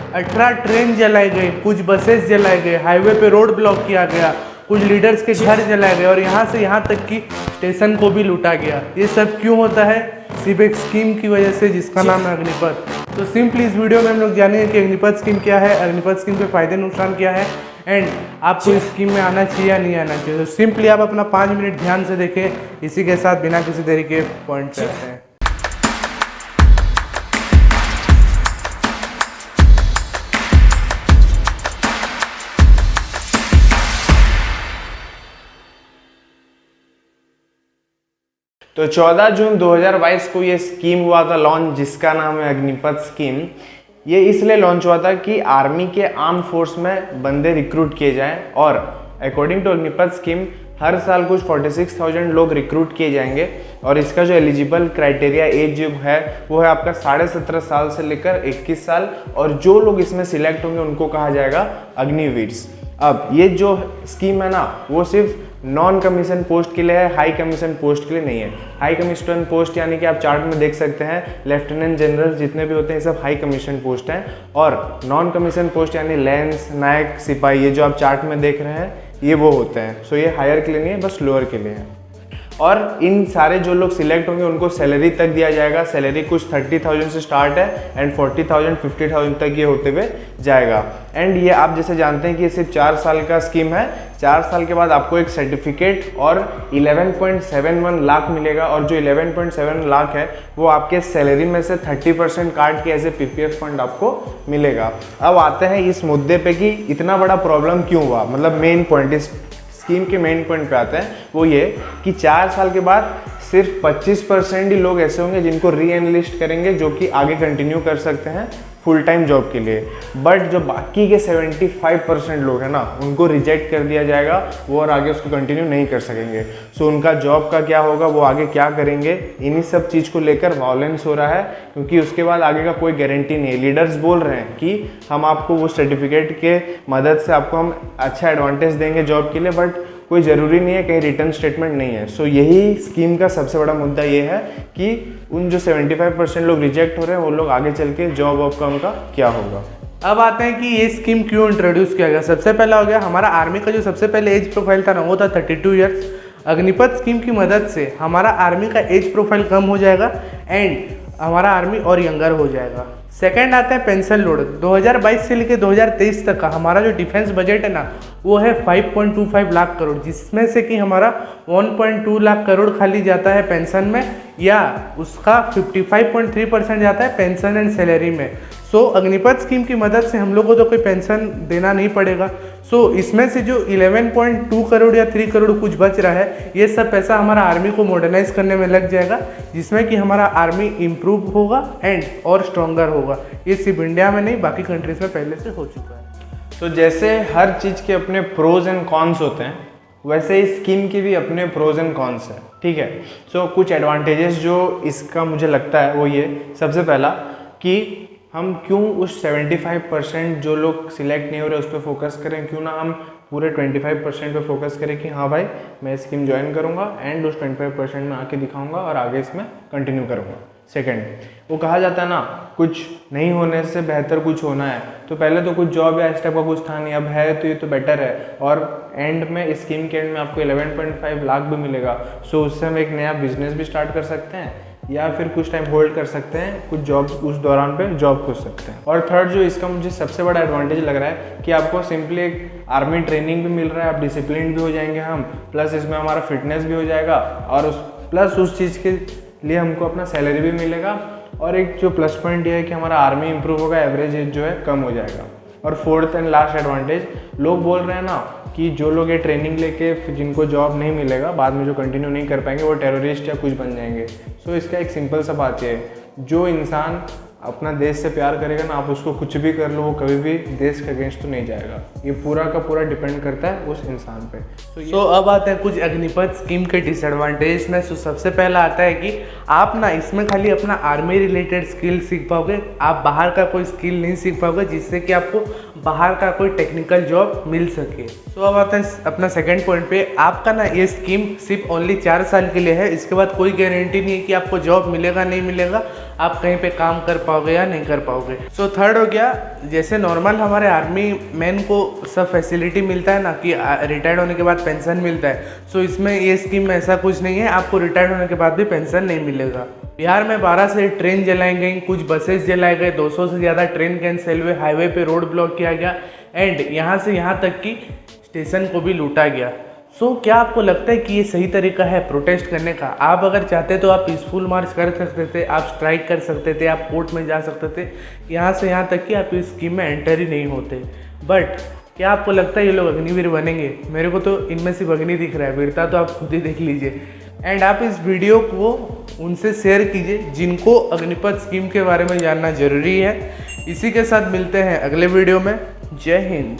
18 train जलाए गए, कुछ बसेस जलाए गए, हाईवे पे रोड ब्लॉक किया गया, कुछ लीडर्स के घर जलाए गए और यहाँ से यहाँ तक कि स्टेशन को भी लूटा गया। ये सब क्यों होता है? सिर्फ एक स्कीम की वजह से जिसका नाम है अग्निपथ। तो सिंपली इस वीडियो में हम लोग जानेंगे कि अग्निपथ स्कीम क्या है, अग्निपथ स्कीम के फायदे नुकसान क्या है एंड आपको इस स्कीम में आना चाहिए या नहीं आना चाहिए। तो सिंपली आप अपना 5 मिनट ध्यान से देखें, इसी के साथ बिना किसी देरी के पॉइंट पे आते हैं। तो 14 जून 2022 को ये स्कीम हुआ था लॉन्च, जिसका नाम है अग्निपथ स्कीम। ये इसलिए लॉन्च हुआ था कि आर्मी के आर्म फोर्स में बंदे रिक्रूट किए जाएं और अकॉर्डिंग टू अग्निपथ स्कीम हर साल कुछ 46,000 लोग रिक्रूट किए जाएंगे और इसका जो एलिजिबल क्राइटेरिया एज जो है वो है आपका 17.5 साल से लेकर 21 साल और जो लोग इसमें सिलेक्ट होंगे उनको कहा जाएगा अग्निवीर्स। अब ये जो स्कीम है ना वो सिर्फ नॉन कमीशन पोस्ट के लिए है, हाई कमीशन पोस्ट के लिए नहीं है। हाई कमीशन पोस्ट यानी कि आप चार्ट में देख सकते हैं लेफ्टिनेंट जनरल जितने भी होते हैं सब हाई कमीशन पोस्ट हैं और नॉन कमीशन पोस्ट यानी लेंस, नायक, सिपाही ये जो आप चार्ट में देख रहे हैं ये वो होते हैं। सो ये हायर के लिए नहीं है, बस लोअर के लिए है। और इन सारे जो लोग सिलेक्ट होंगे उनको सैलरी तक दिया जाएगा। सैलरी कुछ 30,000 से स्टार्ट है एंड 40,000 50,000 तक ये होते हुए जाएगा। एंड ये आप जैसे जानते हैं कि ये सिर्फ 4 साल का स्कीम है। 4 साल के बाद आपको एक सर्टिफिकेट और 11.71 लाख मिलेगा और जो 11.7 लाख है वो आपके सैलरी में से 30% काट के ऐसे PPF फंड आपको मिलेगा। अब आते हैं इस मुद्दे पे कि इतना बड़ा प्रॉब्लम क्यों हुआ, मतलब मेन पॉइंट इस स्कीम के मेन पॉइंट पे आते हैं वो ये कि 4 साल के बाद सिर्फ 25% ही लोग ऐसे होंगे जिनको री एनलिस्ट करेंगे जो कि आगे कंटिन्यू कर सकते हैं फुल टाइम जॉब के लिए। बट जो बाकी के 75% लोग हैं ना उनको रिजेक्ट कर दिया जाएगा, वो और आगे उसको कंटिन्यू नहीं कर सकेंगे। सो उनका जॉब का क्या होगा, वो आगे क्या करेंगे, इन्हीं सब चीज़ को लेकर वायलेंस हो रहा है क्योंकि उसके बाद आगे का कोई गारंटी नहीं है। लीडर्स बोल रहे हैं कि हम आपको वो सर्टिफिकेट के मदद से आपको हम अच्छा एडवांटेज देंगे जॉब के लिए, बट कोई ज़रूरी नहीं है, कहीं रिटर्न स्टेटमेंट नहीं है। सो यही स्कीम का सबसे बड़ा मुद्दा ये है कि उन जो 75% लोग रिजेक्ट हो रहे हैं वो लोग आगे चल के जॉब वॉब का उनका क्या होगा। अब आते हैं कि ये स्कीम क्यों इंट्रोड्यूस किया गया। सबसे पहला हो गया हमारा आर्मी का जो सबसे पहले एज प्रोफाइल था ना वो था 32 ईयर्स। अग्निपथ स्कीम की मदद से हमारा आर्मी का एज प्रोफाइल कम हो जाएगा एंड हमारा आर्मी और यंगर हो जाएगा। सेकंड आता है पेंशन लोड। 2022 से लेकर 2023 तक का हमारा जो डिफेंस बजट है ना वो है 5.25 लाख करोड़, जिसमें से कि हमारा 1.2 लाख करोड़ खाली जाता है पेंशन में या उसका 55.3% जाता है पेंशन एंड सैलरी में। सो अग्निपथ स्कीम की मदद से हम लोग को तो कोई पेंशन देना नहीं पड़ेगा। सो इसमें से जो 11.2 करोड़ या 3 करोड़ कुछ बच रहा है ये सब पैसा हमारा आर्मी को मॉडर्नाइज करने में लग जाएगा, जिसमें कि हमारा आर्मी इम्प्रूव होगा एंड और स्ट्रॉन्गर होगा। ये सिर्फ इंडिया में नहीं बाकी कंट्रीज में पहले से हो चुका है। तो जैसे हर चीज़ के अपने प्रोज एंड कॉन्स होते हैं वैसे इस स्कीम के भी अपने प्रोज एंड कॉन्स हैं, ठीक है। सो कुछ एडवांटेजेस जो इसका मुझे लगता है वो ये, सबसे पहला कि हम क्यों उस 75% जो लोग सिलेक्ट नहीं हो रहे उस पर फोकस करें, क्यों ना हम पूरे 25% पे फोकस करें कि हाँ भाई मैं स्कीम ज्वाइन करूँगा एंड उस 25% में आके दिखाऊंगा और आगे इसमें कंटिन्यू करूँगा। सेकंड, वो कहा जाता है ना कुछ नहीं होने से बेहतर कुछ होना है, तो पहले तो कुछ जॉब या इस टाइप का कुछ था नहीं, अब है तो ये तो बेटर है और एंड में स्कीम के एंड में आपको 11.5 लाख भी मिलेगा। सो उससे हम एक नया बिजनेस भी स्टार्ट कर सकते हैं या फिर कुछ टाइम होल्ड कर सकते हैं, कुछ जॉब उस दौरान पे जॉब खोज सकते हैं। और थर्ड जो इसका मुझे सबसे बड़ा एडवांटेज लग रहा है कि आपको सिंपली एक आर्मी ट्रेनिंग भी मिल रहा है, आप डिसिप्लिन भी हो जाएंगे हम, प्लस इसमें हमारा फिटनेस भी हो जाएगा और प्लस उस चीज़ के लिए हमको अपना सैलरी भी मिलेगा और एक जो प्लस पॉइंट ये है कि हमारा आर्मी इंप्रूव होगा, एवरेज एज जो है कम हो जाएगा। और फोर्थ एंड लास्ट एडवांटेज, लोग बोल रहे हैं ना कि जो लोग ये ट्रेनिंग लेके जिनको जॉब नहीं मिलेगा बाद में जो कंटिन्यू नहीं कर पाएंगे वो टेररिस्ट या कुछ बन जाएंगे। सो इसका एक सिंपल सा बात ये है, जो इंसान अपना देश से प्यार करेगा ना आप उसको कुछ भी कर लो वो कभी भी देश के अगेंस्ट तो नहीं जाएगा। ये पूरा का पूरा डिपेंड करता है उस इंसान पे। सो अब आते हैं कुछ अग्निपथ स्कीम के डिसएडवांटेज में। सबसे पहला आता है कि आप ना इसमें खाली अपना आर्मी रिलेटेड स्किल सीख पाओगे, आप बाहर का कोई स्किल नहीं सीख पाओगे जिससे कि आपको बाहर का कोई टेक्निकल जॉब मिल सके। सो अब आते हैं अपना सेकंड पॉइंट पे, आपका ना ये स्कीम सिर्फ ओनली 4 साल के लिए है, इसके बाद कोई गारंटी नहीं है कि आपको जॉब मिलेगा नहीं मिलेगा। आप कहीं पे काम कर पाओगे या नहीं कर पाओगे। सो थर्ड हो गया, जैसे नॉर्मल हमारे आर्मी मैन को सब फैसिलिटी मिलता है ना कि रिटायर्ड होने के बाद पेंशन मिलता है, सो इसमें ये स्कीम में ऐसा कुछ नहीं है, आपको रिटायर्ड होने के बाद भी पेंशन नहीं मिलेगा। बिहार में 12 से ट्रेन जलाई गई, कुछ बसेस जलाए गए, 200 से ज़्यादा ट्रेन कैंसिल हुए, हाईवे पे रोड ब्लॉक किया गया एंड यहाँ से यहाँ तक कि स्टेशन को भी लूटा गया। सो क्या आपको लगता है कि ये सही तरीका है प्रोटेस्ट करने का? आप अगर चाहते तो आप पीसफुल मार्च कर सकते थे, आप स्ट्राइक कर सकते थे, आप कोर्ट में जा सकते थे, यहाँ से यहाँ तक कि आप इस स्कीम में एंटर ही नहीं होते। बट क्या आपको लगता है ये लोग अग्निवीर बनेंगे? मेरे को तो इनमें सिर्फ अग्नि दिख रहा है, वीरता तो आप खुद ही देख लीजिए। एंड आप इस वीडियो को उनसे शेयर कीजिए जिनको अग्निपथ स्कीम के बारे में जानना जरूरी है। इसी के साथ मिलते हैं अगले वीडियो में। जय हिंद।